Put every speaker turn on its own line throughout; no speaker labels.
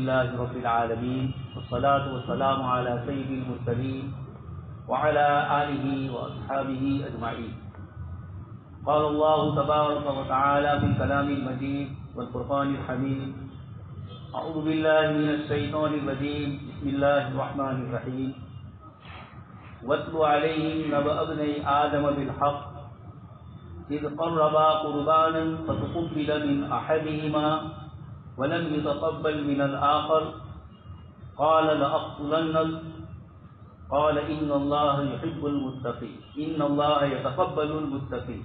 لله رب العالمين والصلاة والسلام على سيد المرسلين وعلى آله وأصحابه أجمعين. قال الله تبارك وتعالى في الكلام المجيد والفرقان الحميد: أعوذ بالله من الشيطان الرجيم، بسم الله الرحمن الرحيم. واتل عليهم نبأ ابني آدم بالحق إذ قربا قربانا فتقبل من أحدهما ولم يتقبل من الآخر قال لأقتلنك قال إن الله يحب المتقين إن الله يتقبل المتقين.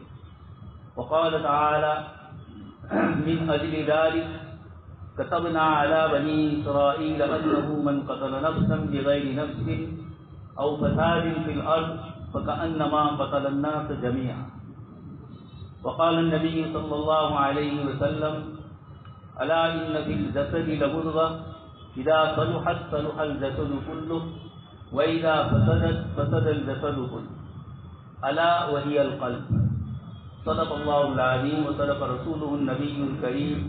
وقال تعالى: من أجل ذلك كتبنا على بني إسرائيل أنه من قتل نفسا بغير نفس أو فساد في الأرض فكأنما قتل الناس جميعا. وقال النبي صلى الله عليه وسلم: ألا إن في الجسد لمضغة إذا صلحت صلح الجسد كله وإذا فسدت فسد الجسد كله ألا وهي القلب. صدق الله العظيم وصدق رسوله النبي الكريم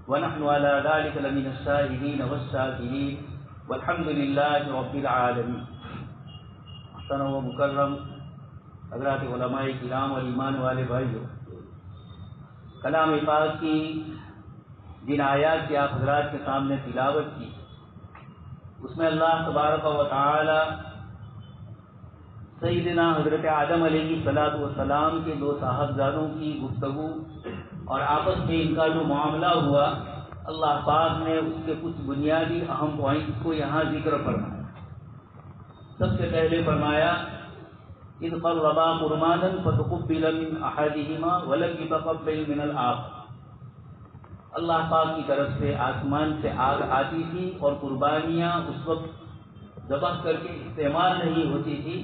ونحن على ذلك لمن الشاهدين والشاكرين والحمد لله رب العالمين. محترم و مکرم حضرات علماء کرام اور ایمان والے بھائیوں، کلام پاک کی جن آیات کی آپ حضرات کے سامنے تلاوت کی، اس میں اللہ تبارک و تعالی سیدنا حضرت آدم علیہ السلام کے دو صاحبزادوں کی گفتگو اور آپس میں ان کا جو معاملہ ہوا، اللہ پاک نے اس کے کچھ بنیادی اہم پوائنٹس کو یہاں ذکر فرمایا. سب سے پہلے فرمایا: اذ قربا قربانا فتقبل من احدهما ولم يتقبل من الاخر. اللہ پاک کی طرف سے آسمان سے آگ آتی تھی اور قربانیاں اس وقت ذبح کر کے استعمال نہیں ہوتی تھی،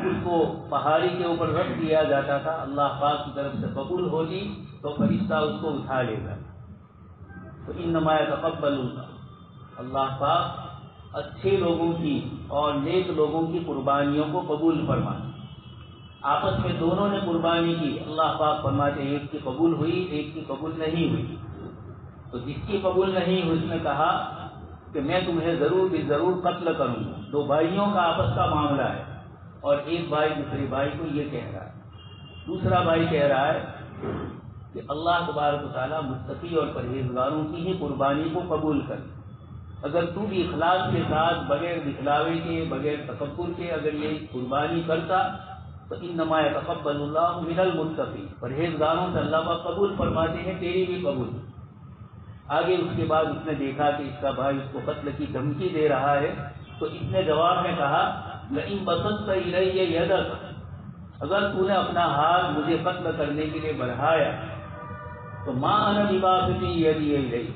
اس کو پہاڑی کے اوپر رکھ دیا جاتا تھا. اللہ پاک کی طرف سے قبول ہوتی تو فرشتہ اس کو اٹھا لے گا. تو انما یتقبل اللہ، اللہ پاک اچھے لوگوں کی اور نیک لوگوں کی قربانیوں کو قبول فرماتے. آپس میں دونوں نے قربانی کی، اللہ پاک فرماتے ایک کی قبول ہوئی ایک کی قبول نہیں ہوئی. تو جس کی قبول نہیں ہوئی اس نے کہا کہ میں تمہیں ضرور قتل کروں گا. دو بھائیوں کا آپس کا معاملہ ہے اور ایک بھائی دوسرے بھائی کو یہ کہہ رہا ہے، دوسرا بھائی کہہ رہا ہے کہ اللہ تبارک و تعالیٰ متقی اور پرہیزگاروں کی ہی قربانی کو قبول کر. اگر تو بھی اخلاص کے ساتھ بغیر دکھلاوے کے بغیر تکبر کے اگر یہ قربانی کرتا تو انما یتقبل اللہ من المتقین، پرہیزگاروں سے اللہ پاک قبول فرماتے ہیں تیری بھی قبول. آگے اس کے بعد اس نے دیکھا کہ اس کا بھائی اس کو قتل کی دھمکی دے رہا ہے، تو اس نے جواب میں کہا: لئن بسطت الی یدک، اگر تو نے اپنا ہاتھ مجھے قتل کرنے کے لیے بڑھایا تو ما انا بباسط یدی الیک،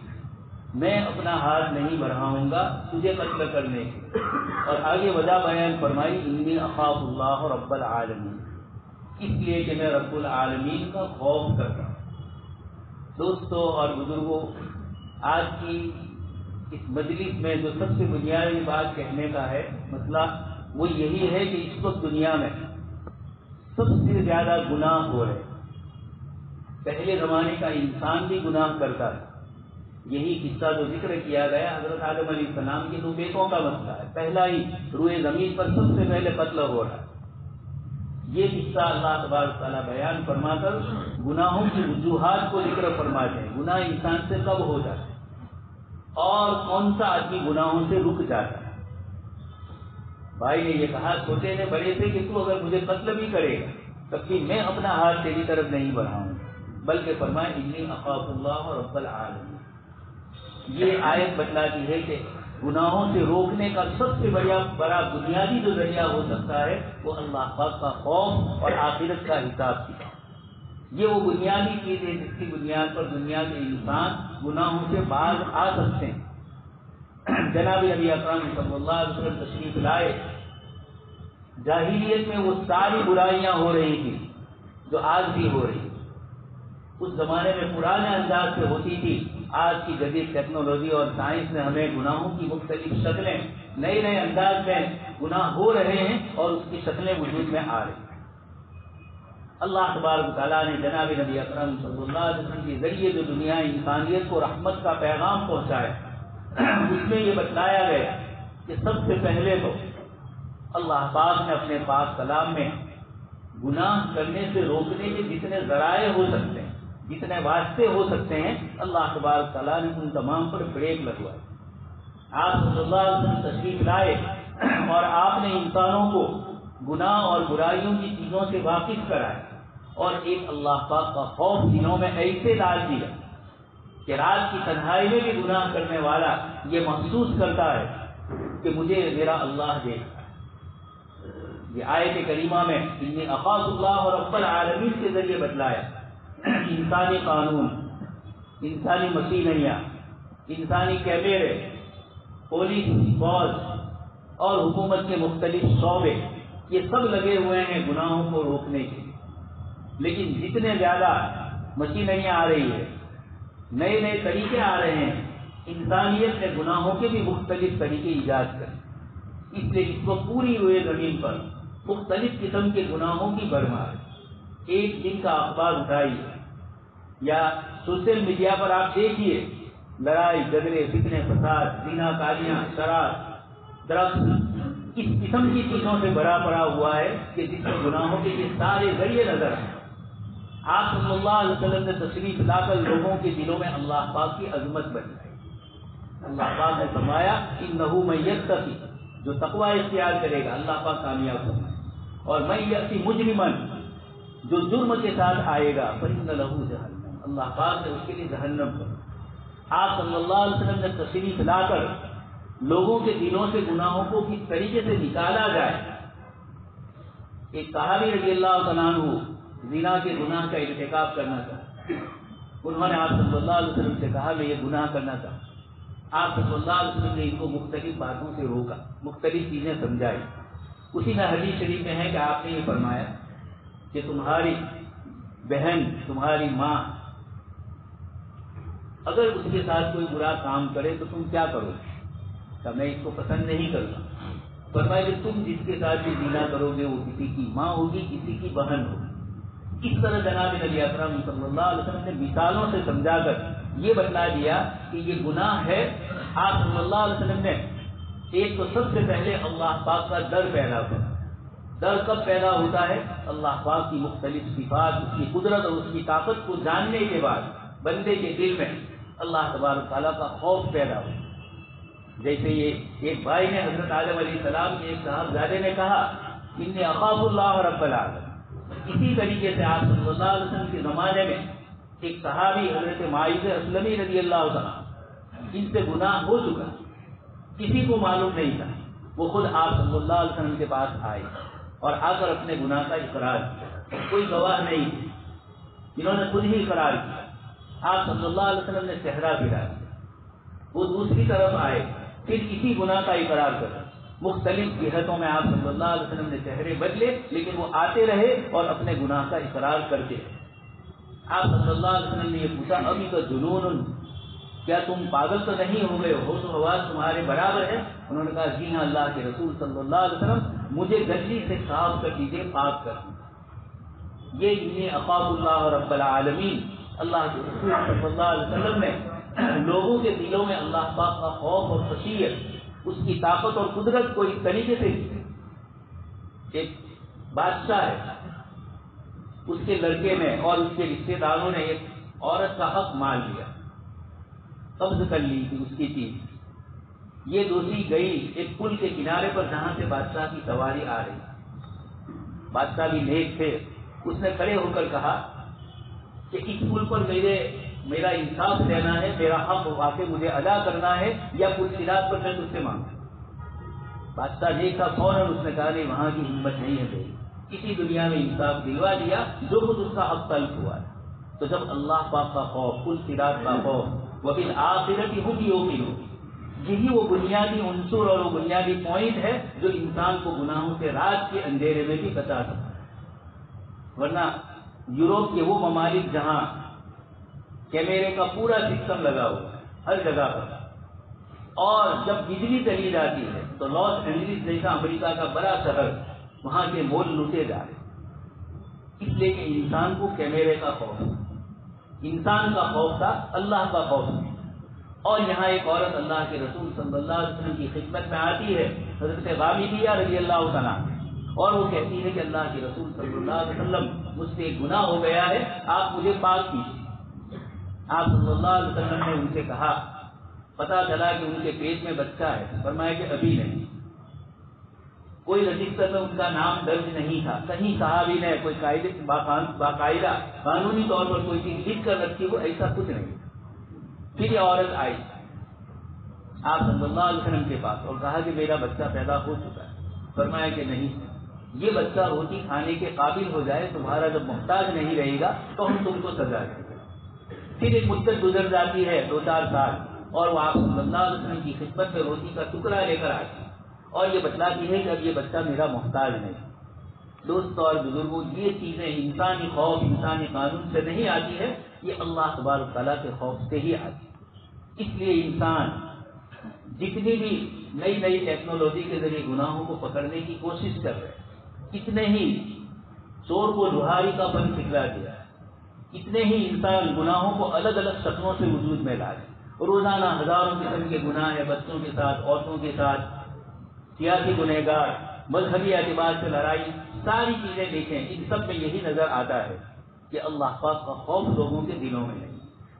میں اپنا ہاتھ نہیں بڑھاؤں گا تجھے قتل کرنے کے. اور آگے وجہ بیان فرمائی: انی اخاف اللہ رب العالمین، اس لیے کہ میں رب العالمین کا خوف کرتا ہوں. دوستوں اور بزرگوں، آج کی اس مجلس میں جو سب سے بنیادی بات کہنے کا ہے مسئلہ وہ یہی ہے کہ اس وقت دنیا میں سب سے زیادہ گناہ ہو رہے. پہلے زمانے کا انسان بھی گناہ کرتا ہے. یہی قصہ جو ذکر کیا گیا حضرت آدم علیہ السلام کے دو بیٹوں کا مسئلہ ہے. پہلا ہی روئے زمین پر سب سے پہلے قتل ہو رہا ہے. یہ قصہ اللہ تبارک تعالیٰ بیان فرما کر گناہوں کی وجوہات کو ذکر فرماتے ہیں. گناہ انسان سے کب ہو جاتا ہے اور کون سا آدمی گناہوں سے رک جاتا ہے. بھائی نے یہ کہا، چھوٹے نے بڑے سے، کہ تو اگر مجھے قتل بھی کرے گا تب بھی میں اپنا ہاتھ تیری طرف نہیں بڑھاؤں گا، بلکہ فرمائے انی اخاف اللہ رب العالمین. یہ آیت بتلاتی ہے کہ گناہوں سے روکنے کا سب سے بڑا بنیادی جو ذریعہ ہو سکتا ہے وہ اللہ پاک کا خوف اور آخرت کا حساب کتاب. یہ وہ بنیادی چیز ہے جس کی بنیاد پر دنیا کے انسان گناہوں سے باز آ سکتے ہیں. جناب نبی اکرم صلی اللہ علیہ وسلم تشریف لائے. جاہلیت میں وہ ساری برائیاں ہو رہی تھی جو آج بھی ہو رہی. اس زمانے میں پرانے انداز سے ہوتی تھی. آج کی جدید ٹیکنالوجی اور سائنس نے ہمیں گناہوں کی مختلف شکلیں نئے نئے انداز میں گناہ ہو رہے ہیں اور اس کی شکلیں وجود میں آ رہی ہیں. اللہ تبارک و تعالیٰ نے جناب نبی اکرم صلی اللہ علیہ وسلم کے ذریعے جو دنیا انسانیت کو رحمت کا پیغام پہنچایا اس میں یہ بتلایا گیا کہ سب سے پہلے تو اللہ پاک نے اپنے پاک کلام میں گناہ کرنے سے روکنے کے جتنے ذرائع ہو سکتے ہیں، جتنے واسطے ہو سکتے ہیں، اللہ تبارک تعالیٰ نے ان تمام پر بریک لگوائے۔ آپ صلی اللہ علیہ وسلم تشریف لائے اور آپ نے انسانوں کو گناہ اور برائیوں کی چیزوں سے واقف کرائے، اور ایک اللہ پاک کا خوف دلوں میں ایسے ڈال دیا کہ رات کی تنہائی میں بھی گناہ کرنے والا یہ محسوس کرتا ہے کہ مجھے میرا اللہ دیکھتا ہے۔ یہ آیت کریمہ میں انی اخاف اللہ رب العالمین کے ذریعے بتلایا انسانی قانون، انسانی مشینریاں، انسانی کیمرے، پولیس، فوج اور حکومت کے مختلف شعبے، یہ سب لگے ہوئے ہیں گناہوں کو روکنے کے لیے، لیکن جتنے زیادہ مشینریاں آ رہی ہے، نئے نئے طریقے آ رہے ہیں، انسانیت نے گناہوں کے بھی مختلف طریقے ایجاد کرے، اس لیے اس کو پوری ہوئے زمین پر مختلف قسم کے گناہوں کی بھرمار ہے۔ ایک دن کا اخبار اٹھائیے یا سوشل میڈیا پر آپ دیکھیے، لڑائی جھگڑے، فتنے فساد، زنا کاریاں، شراب، درخت، اس قسم کی چیزوں سے بھرا پڑا ہوا ہے کہ جس میں گناہوں کے یہ سارے ذریعے نظر ہیں۔ آپ صلی اللہ علیہ وسلم نے تشریف لا کر لوگوں کے دلوں میں اللہ پاک کی عظمت بنائی۔ اللہ پاک نے فرمایا انہ من یتقی، جو تقوی اختیار کرے گا اللہ پاک کامیاب ہوگا، اور من یأتی مجرما، جو جرم کے ساتھ آئے گا فإن لہ جہنم، اللہ پاک نے اس کے لیے جہنم کو۔ آپ صلی اللہ علیہ وسلم نے تشریف لا کر لوگوں کے دلوں سے گناہوں کو کس طریقے سے نکالا جائے۔ ایک صحابی رضی اللہ عنہ زنا کے گناہ کا ارتکاب کرنا چاہا، انہوں نے آپ صلی اللہ علیہ وسلم سے کہا میں یہ گناہ کرنا چاہتا۔ آپ صلی اللہ علیہ وسلم نے ان کو مختلف باتوں سے روکا، مختلف چیزیں سمجھائی۔ اسی میں حدیث شریف میں ہے کہ آپ نے یہ فرمایا کہ تمہاری بہن، تمہاری ماں اگر اس کے ساتھ کوئی برا کام کرے تو تم کیا کرو گے؟ کہ میں اس کو پسند نہیں کرتا۔ فرمایا کہ تم جس کے ساتھ بھی زنا کرو گے وہ کسی کی ماں ہوگی، کسی کی بہن ہوگی۔ اس طرح جناب نبی اکرم صلی اللہ علیہ وسلم نے مثالوں سے سمجھا کر یہ بتلا دیا کہ یہ گناہ ہے۔ آپ صلی اللہ علیہ وسلم نے ایک تو سب سے پہلے اللہ پاک کا ڈر پیدا ہوا۔ ڈر کب پیدا ہوتا ہے؟ اللہ پاک کی مختلف صفات، اس کی قدرت اور اس کی طاقت کو جاننے کے بعد بندے کے دل میں اللہ تبارک تعالیٰ کا خوف پیدا ہو۔ جیسے یہ ایک بھائی نے حضرت آدم علیہ السلام کے ایک صاحبزادے نے کہا انی اخاف اللہ رب العالمین۔ اسی طریقے سے آپ صلی اللہ علیہ وسلم کے زمانے میں ایک صحابی حضرت معاذ اسلمی رضی اللہ عنہ، جن سے گناہ ہو چکا، کسی کو معلوم نہیں تھا، وہ خود آپ صلی اللہ علیہ وسلم کے پاس آئے اور آ کر اپنے گناہ کا اقرار کیا۔ کوئی گواہ نہیں، انہوں نے خود ہی اقرار کیا۔ آپ صلی اللہ علیہ وسلم نے چہرہ پھیرا دیا، وہ دوسری طرف آئے، پھر اسی گناہ کا اقرار کر۔ مختلف جہتوں میں آپ صلی اللہ علیہ وسلم نے چہرے بدلے، لیکن وہ آتے رہے اور اپنے گناہ کا اقرار کرتے رہے۔ آپ صلی اللہ علیہ وسلم نے یہ پوچھا ابھی تو جنون، کیا تم پاگل تو نہیں ہو گئے، ہوش و حواس تمہارے برابر ہے؟ انہوں نے کہا جی ہاں اللہ کے رسول صلی اللہ علیہ وسلم، مجھے گندگی سے صاف کر دیجیے، پاک کر دیجیے۔ یہ انی اخاف اللہ رب العالمین، اللہ کے رسول صلی اللہ علیہ وسلم نے لوگوں کے دلوں میں اللہ پاک کا خوف اور خشیت، اس کی طاقت اور قدرت کو اس طریقے سے دی۔ ایک بادشاہ ہے، اس کے لڑکے نے اور اس کے رشتے داروں نے ایک عورت کا حق مان لیا، قبض کر لی تھی اس کی چیز۔ یہ دوسری گئی ایک پل کے کنارے پر جہاں سے بادشاہ کی سواری آ رہی، بادشاہ بھی نیک تھے، اس نے کھڑے ہو کر کہا کہ اس پل پر میرا انصاف دینا ہے، میرا حق واقع مجھے ادا کرنا ہے، یا پل صراط پر میں تجھ سے مانگتا۔ بادشاہ دیکھا فوراً اس نے کہا نہیں، وہاں کی ہمت نہیں ہے میری، اسی دنیا میں انصاف دلوا دیا جو کچھ اس کا حق طلب ہوا ہے۔ تو جب اللہ پاک کا خوف، پل صراط کا خوف، وبالآخرۃ ھم یوقنون، یہی وہ بنیادی عنصر اور وہ بنیادی پوائنٹ ہے جو انسان کو گناہوں سے رات کے اندھیرے میں بھی بچا سکتا ہے۔ ورنہ یورپ کے وہ ممالک جہاں کیمرے کا پورا سسٹم لگا ہوا ہے ہر جگہ پر، اور جب بجلی چلی جاتی ہے تو لاس اینجلس جیسا امریکہ کا بڑا شہر، وہاں کے مول لوٹے جا رہے، اس لیے کہ انسان کو کیمرے کا خوف، انسان کا خوف تھا، اللہ کا خوف نہیں۔ اور یہاں ایک عورت اللہ کے رسول صلی اللہ علیہ وسلم کی خدمت میں آتی ہے، حضرت غامدیہ رضی اللہ تعالیٰ، اور وہ کہتی ہے کہ اللہ کے رسول صلی اللہ علیہ وسلم مجھ سے ایک گناہ ہو گیا ہے، آپ مجھے پاک کیجیے۔ آپ صلی اللہ علیہ وسلم نے ان سے کہا، پتا چلا کہ ان کے پیٹ میں بچہ ہے، فرمایا کہ ابھی نہیں، کوئی رجسٹر میں ان کا نام درج نہیں تھا، کہیں صحابی نے کوئی باقاعدہ قانونی طور پر کوئی چیز لکھ کر رکھی ہو، ایسا کچھ نہیں۔ پھر یہ عورت آئی آپ صلی اللہ علیہ وسلم کے پاس اور کہا کہ میرا بچہ پیدا ہو چکا ہے، فرمایا کہ نہیں، یہ بچہ روٹی کھانے کے قابل ہو جائے، تمہارا جب محتاج نہیں رہے گا تو ہم تم کو سزا دیں گے۔ پھر ایک مدت گزر جاتی ہے 2-4 سال، اور وہ آپ صلی اللہ علیہ وسلم کی خدمت میں روٹی کا ٹکڑا لے کر آتی اور یہ بتلاتی ہے کہ اب یہ بچہ میرا محتاج نہیں۔ دوستوں اور بزرگوں، یہ چیزیں انسانی خوف، انسانی قانون سے نہیں آتی ہے، یہ اللہ تبارک تعالیٰ کے خوف سے ہی آتی ہے۔ اس لیے انسان جتنی بھی نئی نئی ٹیکنالوجی کے ذریعے گناہوں کو پکڑنے کی کوشش کر رہے ہیں، اتنے ہی چور کو لوہاری کا فن سکھلا دیا ہے، اتنے ہی انسان گناہوں کو الگ الگ شکلوں سے وجود میں لا رہے ہیں۔ روزانہ ہزاروں قسم کے گناہ ہیں، بچوں کے ساتھ، عورتوں کے ساتھ، سیاسی گنہگار، مذہبی اعتبار سے لڑائی، ساری چیزیں دیکھیں، ان سب میں یہی نظر آتا ہے کہ اللہ پاک کا خوف لوگوں کے دلوں میں نہیں۔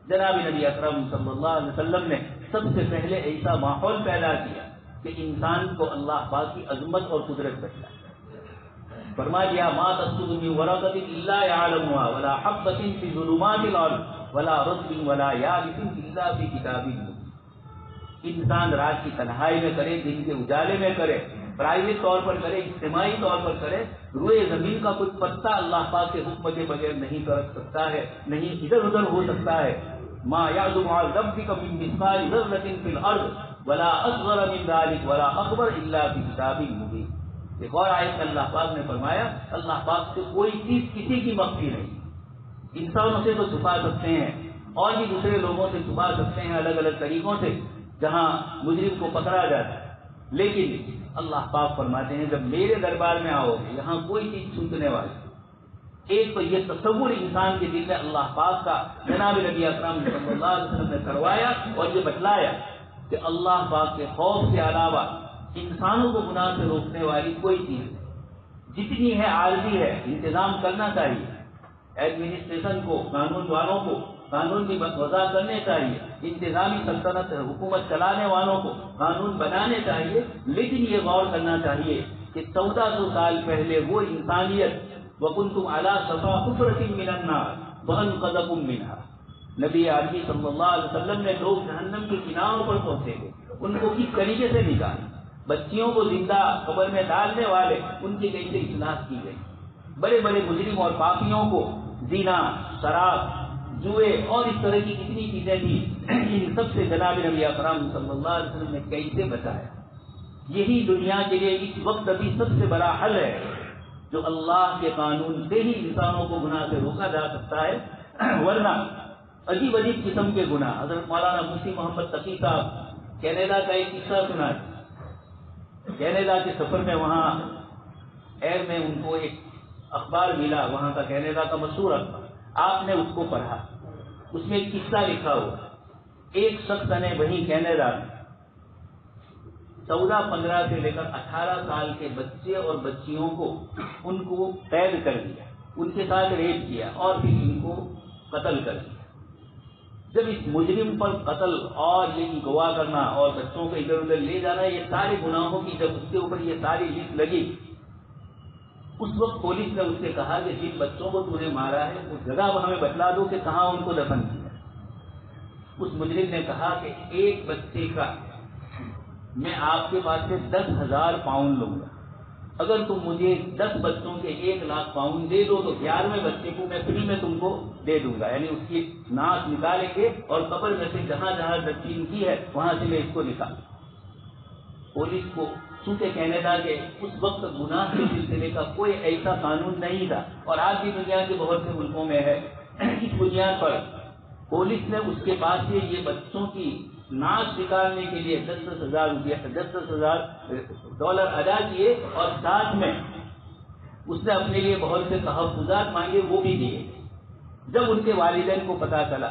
جناب نبی اکرم صلی اللہ علیہ وسلم نے سب سے پہلے ایسا ماحول پیدا کیا کہ انسان کو اللہ پاک کی عظمت اور قدرت بتائے۔ فرما دیا، ما تسقط من ورقۃ الا يعلمها ولا حبۃ في ظلمات الارض ولا رطب ولا یابس الا في کتاب مبین۔ انسان رات کی تنہائی میں کرے، دن کے اجالے میں کرے، پرائیویٹ طور پر کرے، اجتماعی طور پر کرے، روئے زمین کا کوئی پتا اللہ پاک کے حکم کے بغیر نہیں سرک سکتا ہے، نہیں ادھر ادھر ہو سکتا ہے۔ ما يعزب عن ربك من مثقال ذرة في الارض ولا اصغر من ذلك ولا اكبر الا في كتاب مبين۔ ایک اور آیت میں اللہ پاک نے فرمایا، اللہ پاک سے کوئی چیز کسی کی مخفی نہیں۔ انسانوں سے تو چھپا سکتے ہیں اور بھی دوسرے لوگوں سے چھپا سکتے ہیں الگ الگ طریقوں سے، جہاں مجرم کو پکڑا جاتا ہے، لیکن اللہ پاک فرماتے ہیں جب میرے دربار میں آؤ گے یہاں کوئی چیز چھپنے والی۔ ایک تو یہ تصور انسان کے دل میں اللہ پاک کا جناب نبی اکرم صلی اللہ علیہ وسلم نے کروایا اور یہ بتلایا کہ اللہ پاک کے خوف کے علاوہ انسانوں کو گناہ سے روکنے والی کوئی چیز نہیں۔ جتنی ہے عارضی ہے، انتظام کرنا چاہیے، ایڈمنسٹریشن کو، قانون والوں کو قانون کی وضع کرنے چاہیے، انتظامی سلطنت حکومت چلانے والوں کو قانون بنانے چاہیے، لیکن یہ غور کرنا چاہیے کہ 1400 سال پہلے وہ انسانیت وَكُنْتُمْ عَلَىٰ شَفَا حُفْرَةٍ مِّنَ النَّارِ فَأَنْقَذَكُم مِّنْهَا۔ نبی عربی صلی اللہ علیہ وسلم نے لوگ جہنم کے کناروں پر پہنچے گئے، ان کو کس طریقے سے نکالا، بچیوں کو زندہ قبر میں ڈالنے والے ان کی کیسے اصلاح کی گئی، بڑے بڑے مجرم اور پاپیوں کو زنا، شراب، جوئے اور اس طرح کی کتنی چیزیں تھیں، ان سب سے جناب نبی اکرم صلی اللہ علیہ وسلم نے کیسے بچایا۔ یہی دنیا کے لیے اس وقت ابھی سب سے بڑا حل ہے، جو اللہ کے قانون سے ہی انسانوں کو گناہ سے روکا جا سکتا ہے، ورنہ عجیب عجیب قسم کے گناہ۔ حضرت مولانا مفتی محمد تقی صاحب کینیڈا کا ایک قصہ سنا، کینیڈا کے سفر میں وہاں ایئر میں ان کو ایک اخبار ملا، وہاں کا کینیڈا کا مشہور اخبار، آپ نے اس کو پڑھا، اس میں ایک قصہ لکھا ہوا، ایک شخص نے وہیں کینیڈا میں 14-15 سے لے کر 18 سال کے بچے اور بچیوں کو ان کو قید کر دیا، ان کے ساتھ ریپ کیا اور پھر ان کو قتل کر دیا۔ جب اس مجرم پر قتل اور یہ اغوا کرنا اور بچوں کو ادھر ادھر لے جانا، یہ سارے گناہوں کی جب اس کے اوپر یہ ساری لسٹ لگی، اس وقت پولیس نے اس سے کہا کہ جن بچوں کو تو نے مارا ہے اس جگہ ہمیں بتلا دو کہ کہاں ان کو دفن کیا۔ اس مجرم نے کہا کہ ایک بچے کا میں آپ کے پاس سے 10,000 پاؤنڈ لوں گا، اگر تم مجھے 10 بچوں کے 1 لاکھ پاؤنڈ دے دو تو 11ویں بچے کو میں فری میں تم کو دے دوں گا، یعنی اس کی ناک نکالیں گے اور قبر میں سے جہاں جہاں دفن کی ہے وہاں سے میں اس کو نکال۔ پولیس کو چونکہ کینیڈا کے اس وقت گناہ کے سلسلے کا کوئی ایسا قانون نہیں تھا، اور آج بھی دنیا کے بہت سے ملکوں میں ہے، اس بنیاد پر پولیس نے اس کے پاس سے یہ بچوں کی ناک نکالنے کے لیے 10,000 ڈالر ادا کیے، اور ساتھ میں اس نے اپنے لیے بہت سے تحفظات مانگے، وہ بھی دیے۔ جب ان کے والدین کو پتا چلا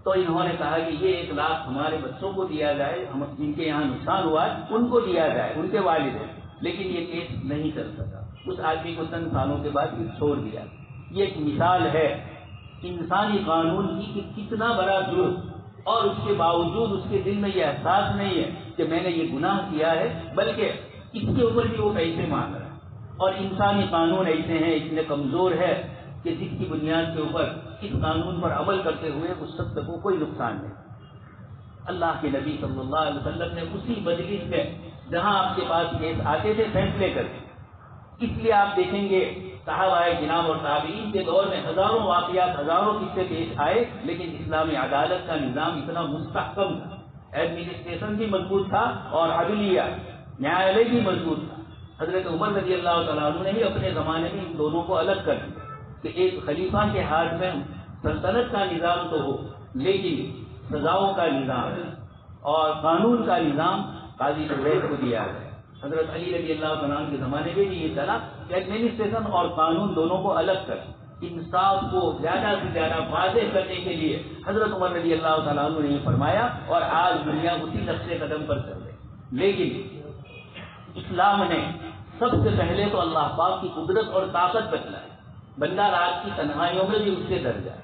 تو انہوں نے کہا کہ یہ 1 لاکھ ہمارے بچوں کو دیا جائے، ہم جن کے یہاں نقصان ہوا ہے ان کو دیا جائے، ان کے والد ہیں، لیکن یہ کیس نہیں کر سکا۔ اس آدمی کو چند سالوں کے بعد پھر چھوڑ دیا۔ یہ ایک مثال ہے انسانی قانون کی کہ کتنا بڑا جرم، اور اس کے باوجود اس کے دل میں یہ احساس نہیں ہے کہ میں نے یہ گناہ کیا ہے، بلکہ اس کے اوپر بھی وہ پیسے مانگ رہا ہے۔ اور انسانی قانون ایسے ہیں، اتنے کمزور ہے کہ جس کی بنیاد کے اوپر اس قانون پر عمل کرتے ہوئے اس شخص کو کوئی نقصان نہیں۔ اللہ کے نبی صلی اللہ علیہ وسلم نے اسی مجلس میں جہاں آپ کے پاس کیس آتے تھے فیصلے کرتے، اس لیے آپ دیکھیں گے صحابہ کرام اور تابعین کے دور میں ہزاروں واقعات، ہزاروں قصے پیش آئے، لیکن اسلامی عدالت کا نظام اتنا مستحکم تھا، ایڈمنسٹریشن بھی مضبوط تھا اور عدلیہ نیالے بھی مضبوط تھا۔ حضرت عمر رضی اللہ تعالیٰ عنہ نے ہی اپنے زمانے میں ان دونوں کو الگ کر دیا کہ ایک خلیفہ کے ہاتھ میں سلطنت کا نظام تو ہو، لیکن سزاؤں کا نظام اور قانون کا نظام قاضی زبیر کو دیا گیا۔ حضرت علی رضی اللہ تعالیٰ عنہ کے زمانے میں بھی یہ چلا کہ ایڈمنسٹریشن اور قانون دونوں کو الگ کر، انصاف کو زیادہ سے زیادہ واضح کرنے کے لیے حضرت عمر رضی اللہ تعالیٰ عنہ نے یہ فرمایا، اور آج دنیا اسی نقش قدم پر چل رہی۔ لیکن اسلام نے سب سے پہلے تو اللہ پاک کی قدرت اور طاقت بتلائی، بندہ رات کی تنہائیوں میں بھی اس سے ڈر جائے۔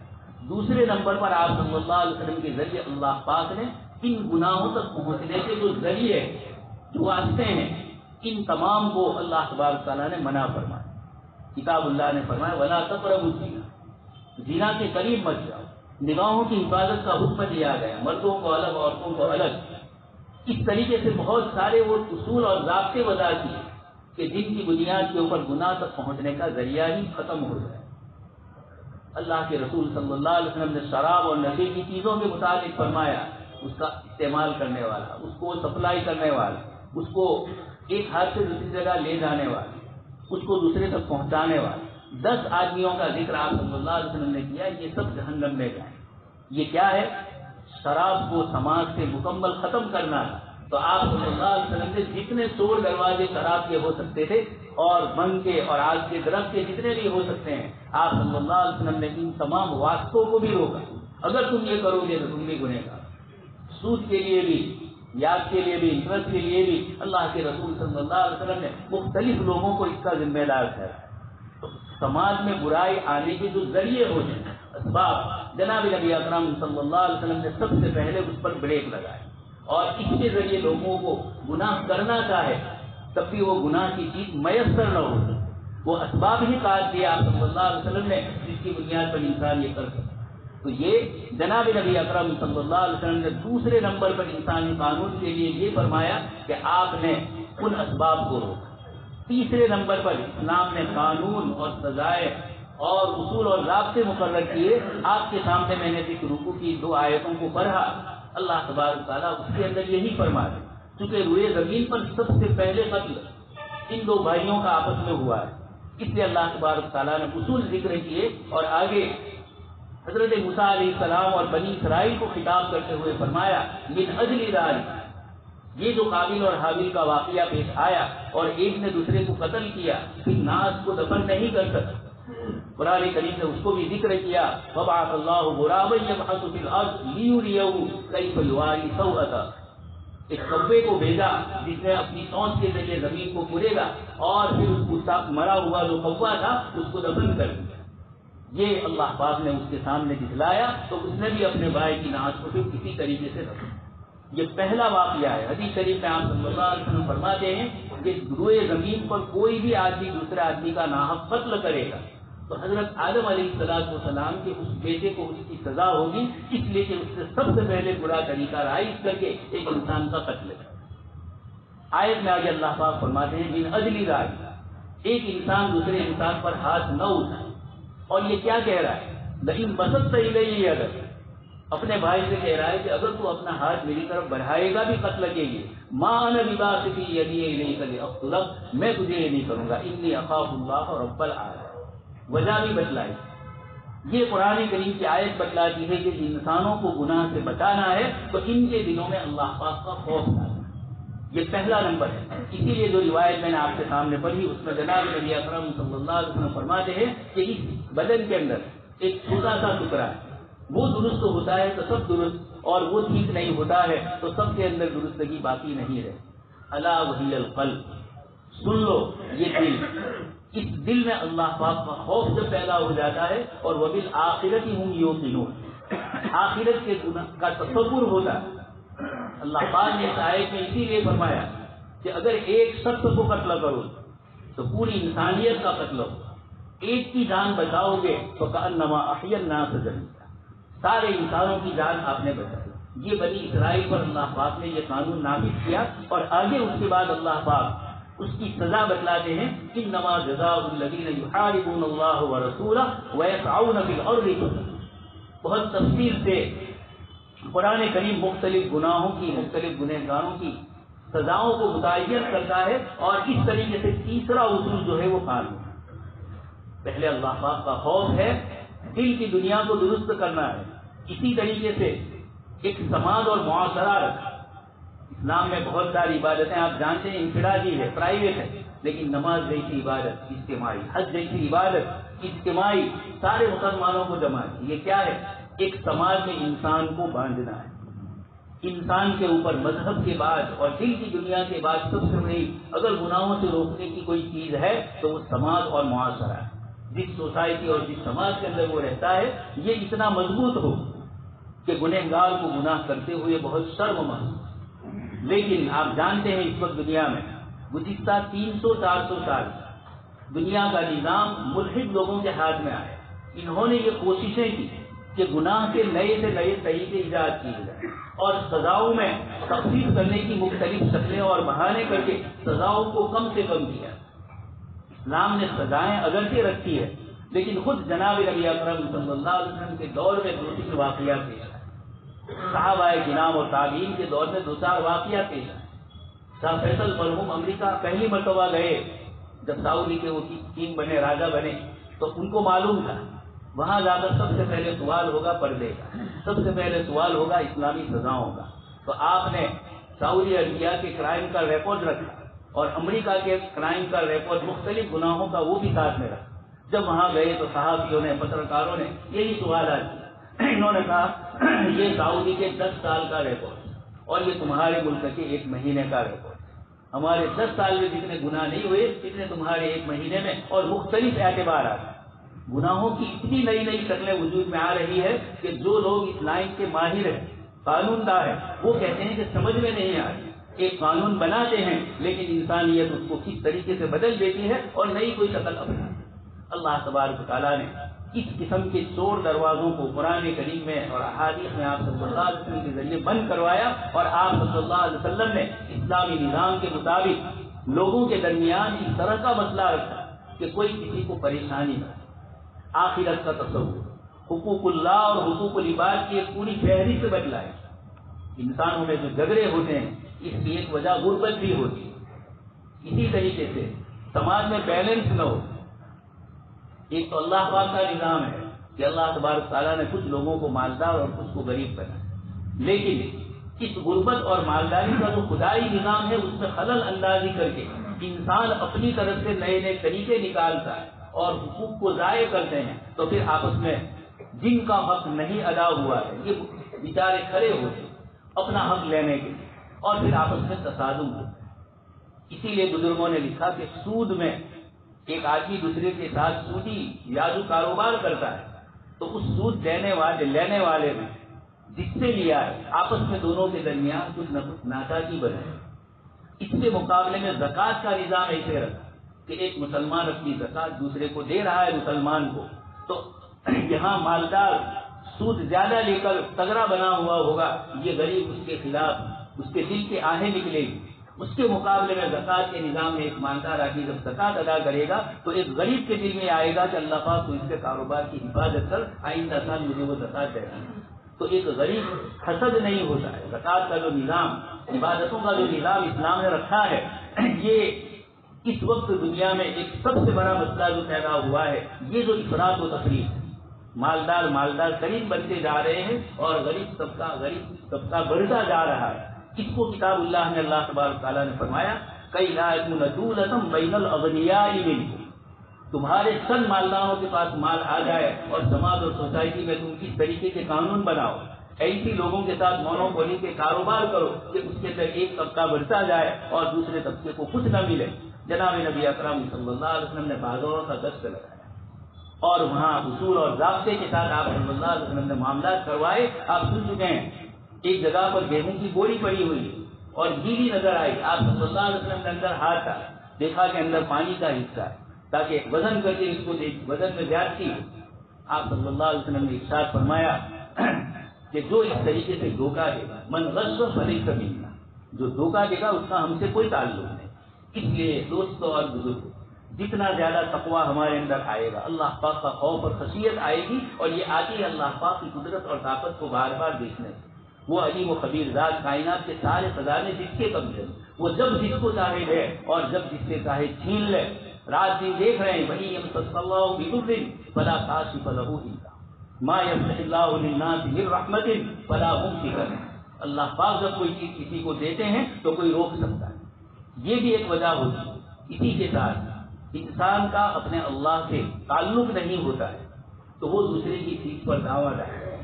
دوسرے نمبر پر آپ صلی اللہ علیہ وسلم کے ذریعے اللہ پاک نے ان گناہوں تک پہنچنے کے جو ذریعے، جو واسطے ہیں، ان تمام کو اللہ تبارک تعالیٰ نے منع فرمایا۔ کتاب اللہ نے فرمایا وَلَا تَقْرَبُوا الزِّنَا، زنا کے قریب مت جاؤ۔ نگاہوں کی حفاظت کا حکم دیا گیا، مردوں کو الگ، عورتوں کو الگ۔ اس طریقے سے بہت سارے وہ اصول اور ضابطے وضع کیے کہ جن کی بنیاد کے اوپر گناہ تک پہنچنے کا ذریعہ ہی ختم ہو جائے۔ اللہ کے رسول صلی اللہ علیہ وسلم نے شراب اور نشے کی چیزوں کے متعلق فرمایا، اس کا استعمال کرنے والا، اس کو سپلائی کرنے والا، اس کو ایک ہاتھ سے دوسری جگہ لے جانے والا، اس کو دوسرے تک پہنچانے والا، 10 آدمیوں کا ذکر آپ صلی اللہ علیہ وسلم نے کیا، یہ سب جہنم میں جائیں۔ یہ کیا ہے؟ شراب کو سماج سے مکمل ختم کرنا ہے۔ تو آپ صلی اللہ علیہ وسلم نے جتنے چور دروازے شراب کے ہو سکتے تھے اور بنگ کے اور آج کے درخت کے جتنے بھی ہو سکتے ہیں، آپ صلی اللہ علیہ وسلم نے ان تمام واسطوں کو بھی روکا۔ اگر تم یہ کرو گے تو تم بھی گنہگار۔ سود کے لیے بھی، یاد کے لیے بھی، انٹرسٹ کے لیے بھی اللہ کے رسول صلی اللہ علیہ وسلم نے مختلف لوگوں کو اس کا ذمہ دار ٹھہرایا۔ تو سماج میں برائی آنے کے جو ذریعے ہوتے ہیں، اسباب، جناب نبی اکرم صلی اللہ علیہ وسلم نے سب سے پہلے اس پر بریک لگائے، اور اس کے ذریعے لوگوں کو گناہ کرنا چاہے تب بھی وہ گناہ کی چیز میسر نہ ہو، وہ اسباب ہی کاٹ دیا آپ صلی اللہ علیہ وسلم نے جس کی بنیاد پر انسان یہ کر سکتا۔ تو یہ جناب نبی اکرم صلی اللہ علیہ وسلم نے دوسرے نمبر پر انسانی قانون کے لیے یہ فرمایا کہ آپ نے ان اسباب کو روکا۔ تیسرے نمبر پر اسلام نے قانون اور سزائے اور اصول اور ضابطے مقرر کیے۔ آپ کے سامنے میں نے ذکر رکوع کی 2 آیتوں کو پڑھا، اللہ تبارک تعالیٰ اس کے اندر یہی فرما دے، چونکہ روئے زمین پر سب سے پہلے قتل ان 2 بھائیوں کا آپس میں ہوا ہے، اس لیے اللہ تبارک تعالیٰ نے اصول ذکر کیے، اور آگے حضرت موسیٰ علیہ السلام اور بنی اسرائیل کو خطاب کرتے ہوئے فرمایا من اجل ذلک، یہ جو قابل اور حابیل کا واقعہ پیش آیا اور ایک نے دوسرے کو قتل کیا، پھر ناس کو دفن نہیں کر سکتا، قرآن کریم نے اس کو بھی ذکر کیا وَبَعَثَ اللَّهُ غُرَابًا يَبْحَثُ فِي الْأَرْضِ لِيُرِيَهُ كَيْفَ يُوَارِي سَوْءَتَهُ، ایک کبے کو بھیجا جس نے اپنی سونچ کے ذریعے زمین کو پورے گا اور پھر اس کو مرا ہوا جو کوا تھا اس کو دفن کر دیا۔ یہ اللہ پاک نے اس کے سامنے دکھلایا تو اس نے بھی اپنے بھائی کی ناس کو پھر کسی طریقے سے دفن۔ یہ پہلا واقعہ ہے۔ حدیث شریف میں آپ صلی اللہ علیہ وسلم فرماتے ہیں کہ روئے زمین پر کوئی بھی آدمی دوسرے آدمی کا ناحق قتل کرے گا تو حضرت آدم علیہ السلام کے اس بیٹے کو اس کی سزا ہوگی، اس لیے کہ اس سے سب سے پہلے برا طریقہ رائج کر کے ایک انسان کا قتل ہے۔ آیت میں آگے اللہ پاک فرماتے ہیں من اجل ذلک، ایک انسان دوسرے انسان پر ہاتھ نہ اٹھائے۔ اور یہ کیا کہہ رہا ہے؟ لئن بسطت الیہ یدک، اپنے بھائی سے کہہ رہا ہے کہ اگر تو اپنا ہاتھ میری طرف بڑھائے گا بھی قتل کے لیے، ما انا بباسط یدی الیک لاقتلک، میں تجھے یہ نہیں کروں گا، انی اخاف اللہ رب العالمین۔ وجہ بھی بتلائی، یہ قرآن کریم کی آیت بتلاتی ہے کہ انسانوں کو گناہ سے بچانا ہے تو ان کے دلوں میں اللہ پاک کا خوف لانا۔ یہ پہلا نمبر ہے۔ اسی لیے جو روایت میں نے آپ کے سامنے پڑھی اس میں جناب نبی اکرم صلی اللہ علیہ وسلم فرماتے ہیں کہ اس بدن کے اندر ایک چھوٹا سا ٹکڑا ہے، وہ درست ہوتا ہے تو سب درست، اور وہ ٹھیک نہیں ہوتا ہے تو سب کے اندر درستگی باقی نہیں رہے۔ الا وہی القلب، سن لو یہ دل، اس دل میں اللہ پاک کا خوف جب پیدا ہو جاتا ہے اور وبالآخرۃ ہم یوقنون، آخرت کے گناہ کا تصور ہوتا ہے۔ اللہ پاک نے اس آیت میں اسی لیے فرمایا کہ اگر ایک شخص کو قتل کرو تو پوری انسانیت کا قتل ہو، ایک کی جان بچاؤ گے تو کأنما احیی الناس جميعا، سارے انسانوں کی جان آپ نے بچائی۔ یہ بنی اسرائیل پر اللہ پاک نے یہ قانون نافذ کیا، اور آگے اس کے بعد اللہ پاک اس کی سزا بتلاتے ہیں، انما جزاء الذین یحاربون اللہ ورسولہ ویسعون فی الارض فسادا۔ بہت تفصیل سے قرآن کریم مختلف گناہوں کی، مختلف گنہگاروں کی سزاؤں کو متعین کرتا ہے، اور اس طریقے سے تیسرا اصول جو ہے وہ قانون، پہلے اللہ پاک کا خوف ہے، دل کی دنیا کو درست کرنا ہے۔ اسی طریقے سے ایک سماج اور معاشرہ رکھا۔ اسلام میں بہت ساری عبادتیں آپ جانتے ہیں انفرادی ہے، پرائیویٹ ہے، لیکن نماز جیسی عبادت اجتماعی، حج جیسی عبادت اجتماعی، سارے مسلمانوں کو جمع ہے۔ یہ کیا ہے؟ ایک سماج میں انسان کو باندھنا ہے۔ انسان کے اوپر مذہب کے بعد اور دل کی دنیا کے بعد سب سے بڑی اگر گناہوں سے روکنے کی کوئی چیز ہے تو وہ سماج اور معاشرہ ہے۔ جس سوسائٹی اور جس سماج کے اندر وہ رہتا ہے یہ اتنا مضبوط ہو کہ گنہگار کو گناہ کرتے ہوئے بہت شرم محسوس۔ لیکن آپ جانتے ہیں اس وقت دنیا میں گزشتہ 300-400 سال دنیا کا نظام ملحد لوگوں کے ہاتھ میں آیا۔ انہوں نے یہ کوششیں کی کہ گناہ کے نئے سے نئے طریقے ایجاد کیے جائیں اور سزاؤں میں تخفیف کرنے کی مختلف شکلیں اور بہانے کر کے سزاؤں کو کم سے کم کیا۔ اسلام نے سزائیں اگرچہ رکھی ہے، لیکن خود جناب نبی اکرم صلی اللہ علیہ وسلم کے دور میں 2-3 واقعات پیش آئے، صحابہ کرام اور تابعین کے دور میں 2-4 واقعات پیش آئے۔ شاہ فیصل مرحوم امریکہ پہلی مرتبہ گئے جب سعودی کے وہ کنگ بنے، راجا بنے، تو ان کو معلوم تھا وہاں جا کر سب سے پہلے سوال ہوگا پردے کا، سب سے پہلے سوال ہوگا اسلامی سزاؤں کا۔ تو آپ نے سعودی عربیہ کے کرائم کا ریکارڈ رکھا اور امریکہ کے کرائم کا ریکارڈ، مختلف گناہوں کا وہ بھی ساتھ میں رکھا۔ جب وہاں گئے تو صحافیوں نے، پترکاروں نے یہی سوالات کیے۔ انہوں نے کہا یہ سعودی کے 10 سال کا ریکارڈ اور یہ تمہارے ملک کے 1 مہینے کا ریکارڈ۔ ہمارے 10 سال میں جتنے گناہ نہیں ہوئے اتنے تمہارے 1 مہینے میں، اور مختلف اعتبارات۔ گناہوں کی اتنی نئی نئی شکلیں وجود میں آ رہی ہے کہ جو لوگ اس لائن کے ماہر ہیں، قانون داں ہیں، وہ کہتے ہیں کہ سمجھ میں نہیں آ رہی۔ ایک قانون بناتے ہیں لیکن انسانیت اس کو کس طریقے سے بدل دیتی ہے اور نئی کوئی شکل اپناتی ہے۔ اللہ تبارک و تعالیٰ نے اس قسم کے چور دروازوں کو قرآن کریم میں اور احادیث میں آپ صلی اللہ علیہ وسلم کے ذریعے بند کروایا، اور آپ صلی اللہ علیہ وسلم نے اسلامی نظام کے مطابق لوگوں کے درمیان اس طرح کا مسئلہ رکھا کہ کوئی کسی کو پریشانی نہ، آخرت کا تصور، حقوق اللہ اور حقوق العباد کی ایک پوری فہرست بتلائی۔ انسانوں میں جو جھگڑے ہوتے ہیں اس کی ایک وجہ غربت بھی ہوتی ہے۔ اسی طریقے سے سماج میں بیلنس نہ ہو۔ ایک تو اللہ پاک کا نظام ہے کہ اللہ تبارک تعالیٰ نے کچھ لوگوں کو مالدار اور کچھ کو غریب بنایا، لیکن اس غربت اور مالداری کا جو خدائی نظام ہے اس میں خلل اندازی کر کے انسان اپنی طرف سے نئے نئے طریقے نکالتا ہے اور حقوق کو ضائع کرتے ہیں، تو پھر آپس میں جن کا حق نہیں ادا ہوا ہے یہ بیچارے کھڑے ہوتے اپنا حق لینے کے لیے، اور پھر آپس میں تصادم ہوتا ہے۔ اسی لیے بزرگوں نے لکھا کہ سود میں ایک آدمی دوسرے کے ساتھ سودی یادو کاروبار کرتا ہے تو اس سود لینے والے میں جس سے لیا ہے آپس میں دونوں کے درمیان کچھ نہ کچھ ناچاکی بنے۔ اس کے مقابلے میں زکوٰۃ کا نظام ایسے رکھا کہ ایک مسلمان اپنی زکوٰۃ دوسرے کو دے رہا ہے مسلمان کو، تو یہاں مالدار سود زیادہ لے کر تگڑا بنا ہوا ہوگا، یہ غریب اس کے خلاف اس کے دل کے آہیں نکلے گی۔ اس کے مقابلے میں زکوٰۃ کے نظام میں ایک مالدار آدمی جب زکوٰۃ ادا کرے گا تو ایک غریب کے دل میں آئے گا کہ اللہ پاک تو اس کے کاروبار کی حفاظت کر، آئندہ سال مجھے وہ زکوٰۃ دے گا۔ تو ایک غریب حسد نہیں ہوتا ہے۔ زکوٰۃ کا جو نظام، عبادتوں کا جو نظام اسلام نے رکھا ہے، یہ اس وقت دنیا میں ایک سب سے بڑا مسئلہ جو پیدا ہوا ہے یہ جو افراط و تفریط ہے۔ مالدار ترین بنتے جا رہے ہیں اور غریب طبقہ بڑھتا جا رہا ہے۔ اس کو کتاب اللہ میں اللہ تبارک تعالیٰ نے فرمایا کئی لا یکون دولۃ بین الاغنیاء منکم، تمہارے چند مالداروں کے پاس مال آ جائے اور سماج اور سوسائٹی میں تم کس طریقے کے قانون بناؤ، ایسی لوگوں کے ساتھ مونوپولی کے کاروبار کرو کہ اس کے اندر ایک طبقہ بڑھتا جائے اور دوسرے طبقے کو کچھ نہ ملے۔ جناب نبی اکرم صلی اللہ علیہ وسلم نے بازاروں کا گشت لگایا اور وہاں اصول اور ضابطے کے ساتھ آپ صلی اللہ علیہ وسلم نے معاملات کروائے۔ آپ سن چکے ہیں ایک جگہ پر گیہوں کی بوری پڑی ہوئی اور گیلی نظر آئی، آپ صلی اللہ علیہ وسلم نے اندر ہاتھ ڈالا، دیکھا کہ اندر پانی کا حصہ ہے تاکہ وزن کر کے اس کو وزن میں زیادتی ہو۔ آپ صلی اللہ علیہ وسلم نے ارشاد فرمایا کہ جو اس طریقے سے دھوکہ دے گا، من غش فلیس منا، جو دھوکہ دے گا اس کا ہم سے کوئی تعلق نہیں۔ اس لیے دوستوں اور بزرگوں، جتنا زیادہ تقویٰ ہمارے اندر آئے گا، اللہ پاک کا خوف اور خشیت آئے گی، اور یہ آتی ہے اللہ پاک کی قدرت اور طاقت کو بار بار دیکھنے سے۔ وہ علیم و خبیر ذات کائنات کے سارے خزانے جس کے قبضے میں، وہ جب جس کو چاہے دے اور جب جس سے چاہے چھین لے۔ رات دن دیکھ رہے ہیں وہی یمسس اللہ بضر فلا کاشف له الا ما یفتح اللہ للناس من رحمت فلا ممسک لہ۔ اللہ پاک جب کوئی چیز کسی کو دیتے ہیں تو کوئی روک سکتا ہے۔ یہ بھی ایک وجہ ہوتی ہے۔ اسی کے ساتھ انسان کا اپنے اللہ سے تعلق نہیں ہوتا ہے تو وہ دوسرے کی چیز پر دعویٰ ڈالتا ہے۔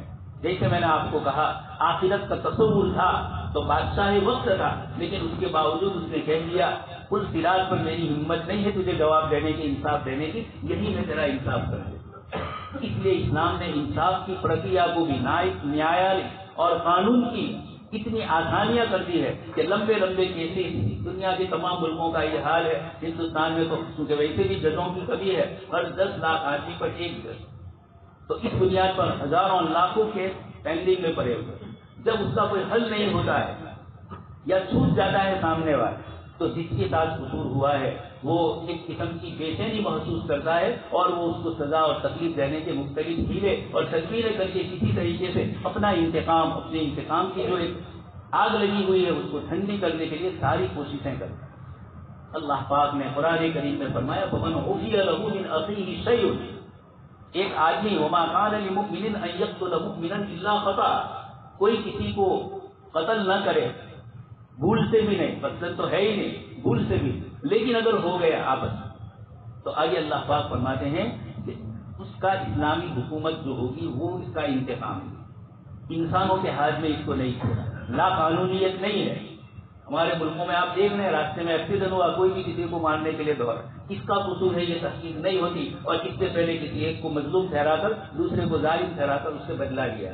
جیسے میں نے آپ کو کہا آخرت کا تصور تھا تو بادشاہ وقت تھا، لیکن اس کے باوجود اس نے کہہ دیا کل سراج پر میری ہمت نہیں ہے تجھے جواب دینے کی، انصاف دینے کی، یہی میں تیرا انصاف کر دوں۔ اس لیے اسلام نے انصاف کی پرکریا کو بھی نیایالی اور قانون کی اتنی آسانیاں کر دی ہے کہ لمبے لمبے کیسز، دنیا کے تمام ملکوں کا یہ حال ہے، ہندوستان میں تو کیونکہ ویسے بھی ججوں کی کمی ہے، ہر 10 لاکھ آدمی پر ایک جج، تو اس بنیاد پر ہزاروں لاکھوں کیس پینڈنگ میں پڑے ہوئے۔ جب اس کا کوئی حل نہیں ہوتا ہے یا چھوٹ جاتا ہے سامنے والا، تو جس کے ساتھ قصور ہوا ہے وہ ایک قسم کی بے چینی محسوس کرتا ہے اور وہ اس کو سزا اور تکلیف دینے کے مختلف ہیلے اور تدبیریں کر کے کسی طریقے سے اپنا انتقام، اپنے انتقام کی جو ایک آگ لگی ہوئی ہے اس کو ٹھنڈی کرنے کے لیے ساری کوششیں کرتا ہے۔ اللہ پاک نے قرآن کریم میں فرمایا فَمَنْ عُفِيَ لَهُ مِنْ أَخِيهِ شَيْءٌ، ایک آدمی وما کان لمؤمن ان یقتل مؤمنا الا خطأ، کوئی کسی کو قتل نہ کرے، بھول سے بھی نہیں، قتل تو ہے ہی نہیں، بھول سے بھی، لیکن اگر ہو گیا آپس تو آگے اللہ پاک فرماتے ہیں کہ اس کا اسلامی حکومت جو ہوگی وہ اس کا انتقام ہے۔ انسانوں کے ہاتھ میں اس کو نہیں چھوڑا، لا قانونیت نہیں ہے۔ ہمارے ملکوں میں آپ دیکھ رہے ہیں راستے میں ایکسیڈنٹ ہوا، کوئی بھی کسی کو مارنے کے لیے دوڑا، کس کا قصور ہے یہ تحقیق نہیں ہوتی، اور اس سے پہلے کسی ایک کو مظلوم ٹھہرا کر دوسرے کو ظالم ٹھہرا کر اس سے بدلا لیا۔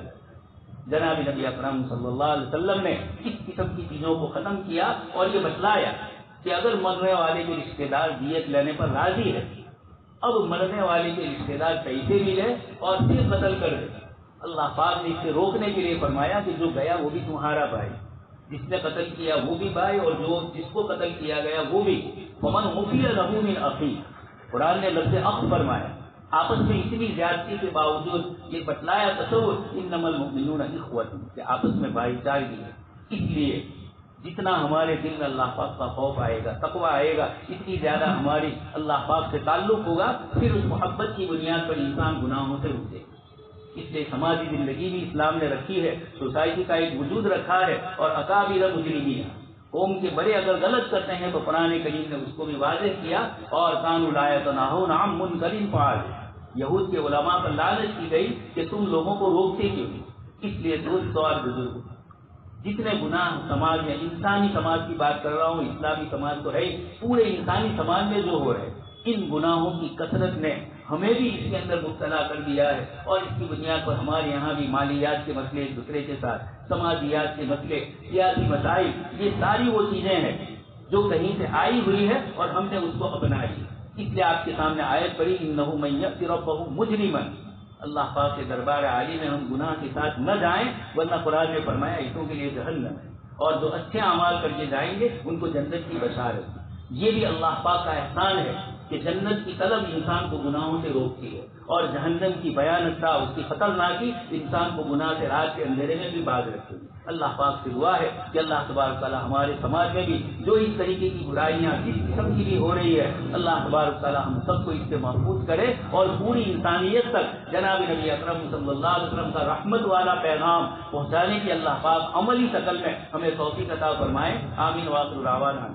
جناب نبی اکرم صلی اللہ علیہ وسلم نے اس قسم کی چیزوں کو ختم کیا اور یہ بتلایا کہ اگر مرنے والے کے رشتے دار دیت لینے پر راضی ہے، اب مرنے والے کے رشتے دار پیسے بھی لے اور پھر قتل کر دے۔ اللہ پاک نے اس سے روکنے کے لیے فرمایا کہ جو گیا وہ بھی تمہارا بھائی، جس نے قتل کیا وہ بھی بھائی، اور جو جس کو قتل کیا گیا وہ بھی۔ فمن عفی لہ من اخیہ، قرآن نے لفظ اخ فرمایا۔ آپس میں اتنی زیادتی کے باوجود یہ بتلایا تصور انما المؤمنون اخوۃ، کہ آپس میں بھائی چارگی ہے۔ اس لیے جتنا ہمارے دل میں اللہ پاک کا خوف آئے گا، تقویٰ آئے گا، اتنی زیادہ ہماری اللہ پاک سے تعلق ہوگا، پھر اس محبت کی بنیاد پر انسان گناہوں سے رکے۔ اس لیے سماجی زندگی بھی اسلام نے رکھی ہے، سوسائٹی کا ایک وجود رکھا ہے، اور اکابر مجرمین، قوم کے بڑے اگر غلط کرتے ہیں تو قرآن کریم نے اس کو بھی واضح کیا، اور کانوا لا یتناہون عن منکر فعل، یہود کے علماء پر لعنت کی گئی کہ تم لوگوں کو روکتے کیوں نہیں۔ اس لیے دوستو اور بزرگوں، جتنے گناہ سماج میں، انسانی سماج کی بات کر رہا ہوں، اسلامی سماج تو ہے، پورے انسانی سماج میں جو ہو رہے، ان گناہوں کی کثرت نے ہمیں بھی اس کے اندر مبتلا کر دیا ہے، اور اس کی بنیاد پر ہمارے یہاں بھی مالیات کے مسئلے ایک دوسرے کے ساتھ، سماجیات کے مسئلے، سیاسی مسائل، یہ ساری وہ چیزیں ہیں جو کہیں سے آئی ہوئی ہے اور ہم نے اس کو اپنائی۔ اس لیے آپ کے سامنے آیت پڑھی انہ من یأتی ربہ مجرما، اللہ پاک کے دربار عالی میں ہم گناہ کے ساتھ نہ جائیں، ورنہ قرآن نے فرمایا ایسوں کے لیے جہنم ہے، اور جو اچھے اعمال کر کے جائیں گے ان کو جنت کی بشارت۔ یہ بھی اللہ پاک کا احسان ہے کہ جنت کی طلب انسان کو گناہوں سے روکتی ہے، اور جہنم کی بھیانکتا، اس کی خطرناکی انسان کو گناہ سے رات کے اندھیرے میں بھی باز رکھتی ہے۔ اللہ پاک سے دعا ہے کہ اللہ تبارک تعالیٰ ہمارے سماج میں بھی جو اس طریقے کی برائیاں جس قسم کی بھی ہو رہی ہے، اللہ تبارک تعالیٰ ہم سب کو اس سے محفوظ کرے، اور پوری انسانیت تک جناب نبی اکرم صلی اللہ علیہ وسلم کا رحمت والا پیغام پہنچانے کی اللہ پاک عملی شکل میں ہمیں توفیق عطا فرمائے۔ آمین وآخر دعوانا